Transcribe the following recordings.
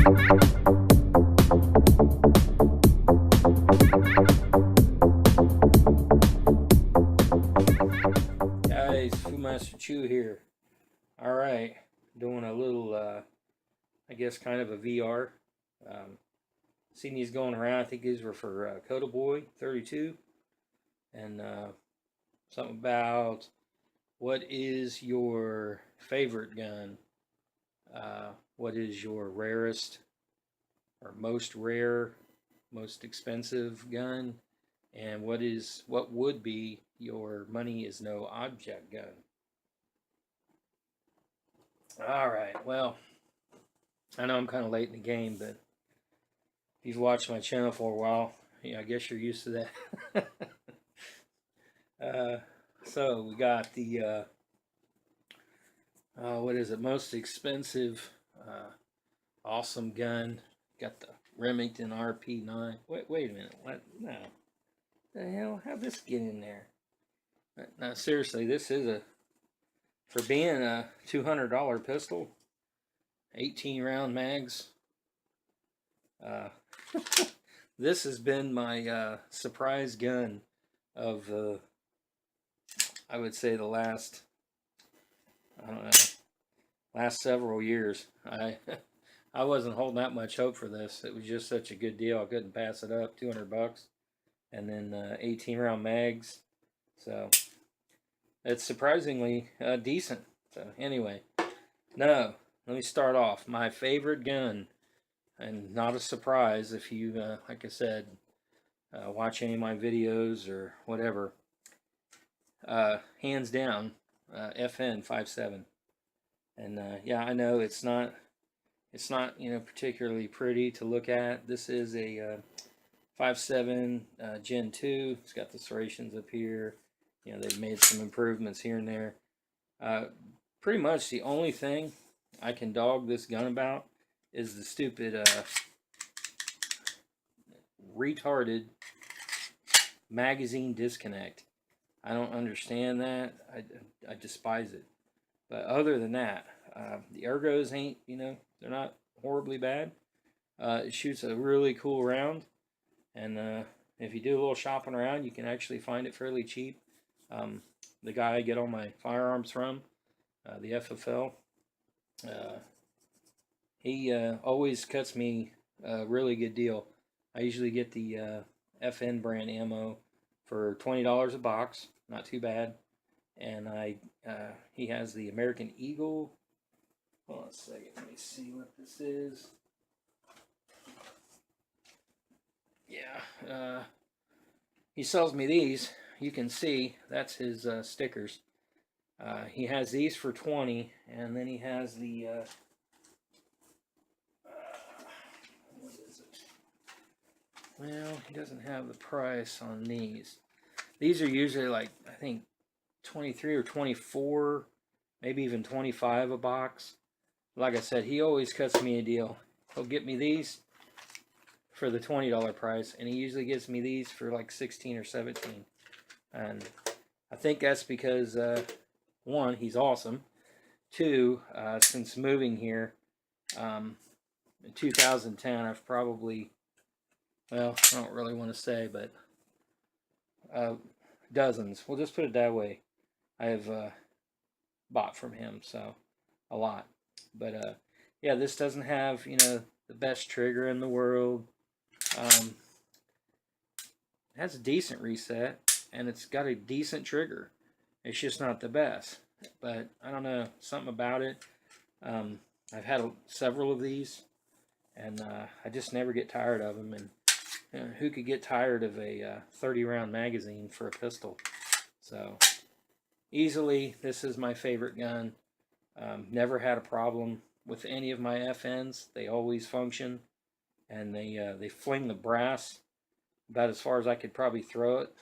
Guys, Fumasterchu here. Alright, doing a little, I guess kind of a VR. Seen these going around. I think these were for Kotaboy32. And something about what is your favorite gun? What is your rarest or most rare, most expensive gun? And what would be your money is no object gun? Alright, well, I know I'm kind of late in the game, but if you've watched my channel for a while, yeah, I guess you're used to that. So we got the what is it, most expensive awesome gun. Got the Remington RP9. Wait a minute, what? No, the hell, how'd this get in there? Now seriously, this is for being a $200 pistol, 18 round mags. This has been my surprise gun of I would say the last, I don't know, last several years. I wasn't holding that much hope for this. It was just such a good deal. I couldn't pass it up. 200 bucks, and then 18 round mags. So it's surprisingly decent. So anyway, no, let me start off. My favorite gun, and not a surprise if you, like I said, watch any of my videos or whatever. Hands down, FN 5.7. And yeah, I know it's not particularly pretty to look at. This is a 5.7 Gen 2. It's got the serrations up here. They've made some improvements here and there. Pretty much the only thing I can dog this gun about is the stupid retarded magazine disconnect. I don't understand that. I despise it. But other than that, the ergos ain't, they're not horribly bad. It shoots a really cool round, and if you do a little shopping around, you can actually find it fairly cheap. The guy I get all my firearms from, the FFL, he always cuts me a really good deal. I usually get the FN brand ammo for $20 a box, not too bad. And he has the American Eagle. Hold on a second, let me see what this is. Yeah, he sells me these. You can see that's his stickers. He has these for 20, and then he has the what is it? Well, he doesn't have the price on these. These are usually like, I think, 23 or 24, maybe even 25 a box. Like I said, he always cuts me a deal. He'll get me these for the $20 price, and he usually gets me these for like 16 or 17. And I think that's because one, he's awesome. Two, since moving here in 2010, I've probably, well, I don't really want to say, but dozens, we'll just put it that way, I have bought from him, so a lot. But yeah, this doesn't have, the best trigger in the world. It has a decent reset, and it's got a decent trigger. It's just not the best. But I don't know, something about it. I've had several of these, and I just never get tired of them. And who could get tired of a 30-round magazine for a pistol? So easily, this is my favorite gun. Never had a problem with any of my FNs. They always function, and they fling the brass about as far as I could probably throw it.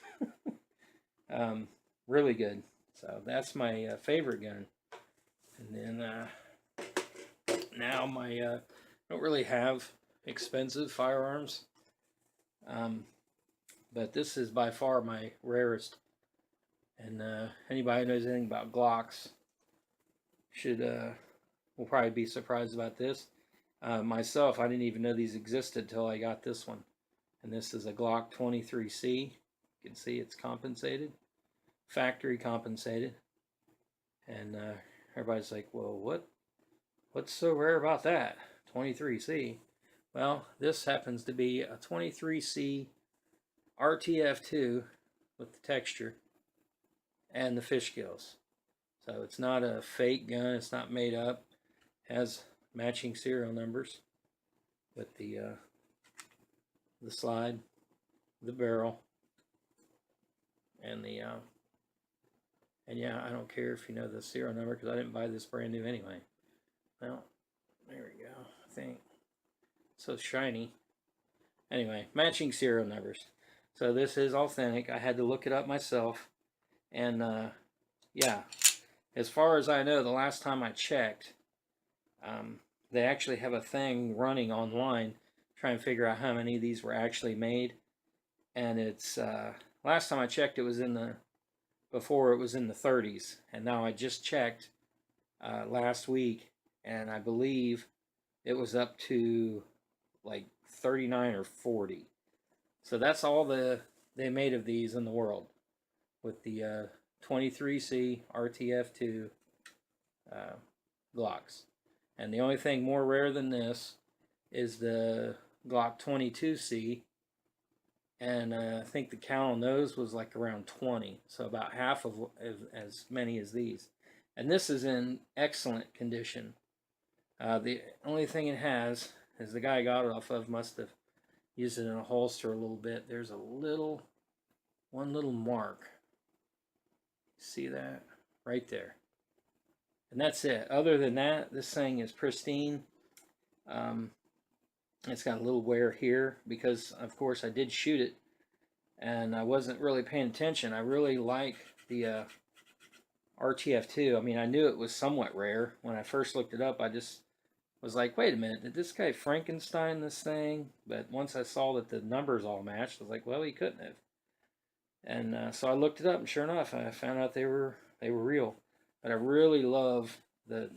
Really good. So that's my favorite gun. And then now I don't really have expensive firearms, but this is by far my rarest. And anybody who knows anything about Glocks will probably be surprised about this. Myself, I didn't even know these existed till I got this one. And this is a Glock 23C. You can see it's compensated, factory compensated. And everybody's like, well, what's so rare about that? 23C. Well, this happens to be a 23C RTF2 with the texture and the fish gills. So it's not a fake gun. It's not made up. It has matching serial numbers with the slide, the barrel, and the and yeah, I don't care if you know the serial number because I didn't buy this brand new anyway. Well, there we go. I think so shiny. Anyway, matching serial numbers. So this is authentic. I had to look it up myself, and yeah, as far as I know, the last time I checked, they actually have a thing running online trying to figure out how many of these were actually made, and it's last time I checked, it was in the before it was in the 30s, and now I just checked last week, and I believe it was up to like 39 or 40. So that's all they made of these in the world, with the 23C RTF2 Glocks. And the only thing more rare than this is the Glock 22C, and I think the count on those was like around 20, so about half of as many as these. And this is in excellent condition. The only thing it has is the guy I got it off of must have used it in a holster a little bit. There's one little mark. See that? Right there. And that's it. Other than that, this thing is pristine. It's got a little wear here because, of course, I did shoot it and I wasn't really paying attention. I really like the RTF2. I mean, I knew it was somewhat rare. When I first looked it up, I just was like, wait a minute, did this guy Frankenstein this thing? But once I saw that the numbers all matched, I was like, well, he couldn't have. And so I looked it up, and sure enough, I found out they were real. But I really love the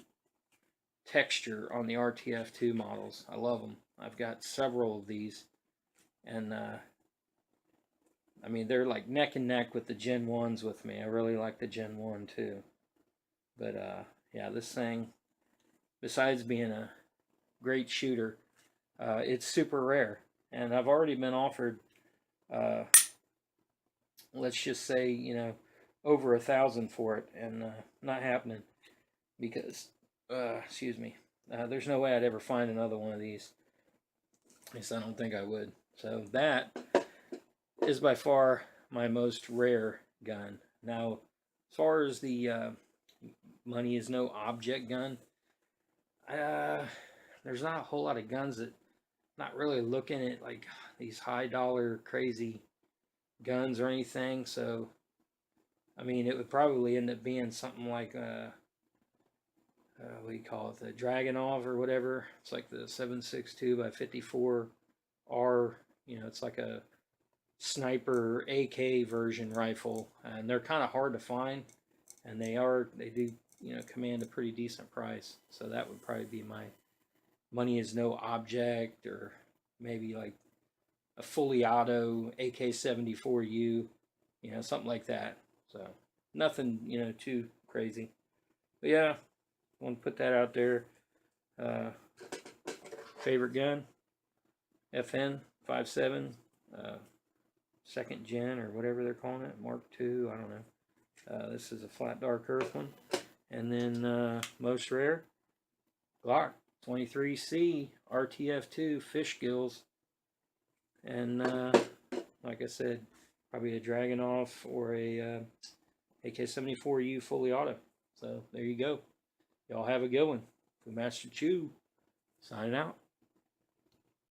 texture on the RTF2 models. I love them. I've got several of these, and I mean, they're like neck and neck with the Gen 1s with me. I really like the Gen 1 too. But yeah, this thing, besides being a great shooter, it's super rare. And I've already been offered, let's just say, you know, over 1,000 for it, and not happening because, excuse me, there's no way I'd ever find another one of these. At least I don't think I would. So that is by far my most rare gun. Now, as far as the money is no object gun, there's not a whole lot of guns that, not really looking at like these high dollar crazy guns or anything. So I mean, it would probably end up being something like what do you call it, the Dragunov or whatever. It's like the 7.62 by 54 R. You know, it's like a sniper AK version rifle, and they're kind of hard to find, and they do, you know, command a pretty decent price. So that would probably be my money is no object, or maybe like a fully auto AK-74U, you know, something like that. So nothing, you know, too crazy. But yeah, I want to put that out there. Favorite gun, FN 5.7, second gen or whatever they're calling it, Mark II, I don't know. This is a flat dark earth one. And then most rare, Glock 23C RTF2 fish gills. And like I said, probably a Dragunov or a AK-74U fully auto. So there you go. Y'all have a good one. Fumasterchu signing out.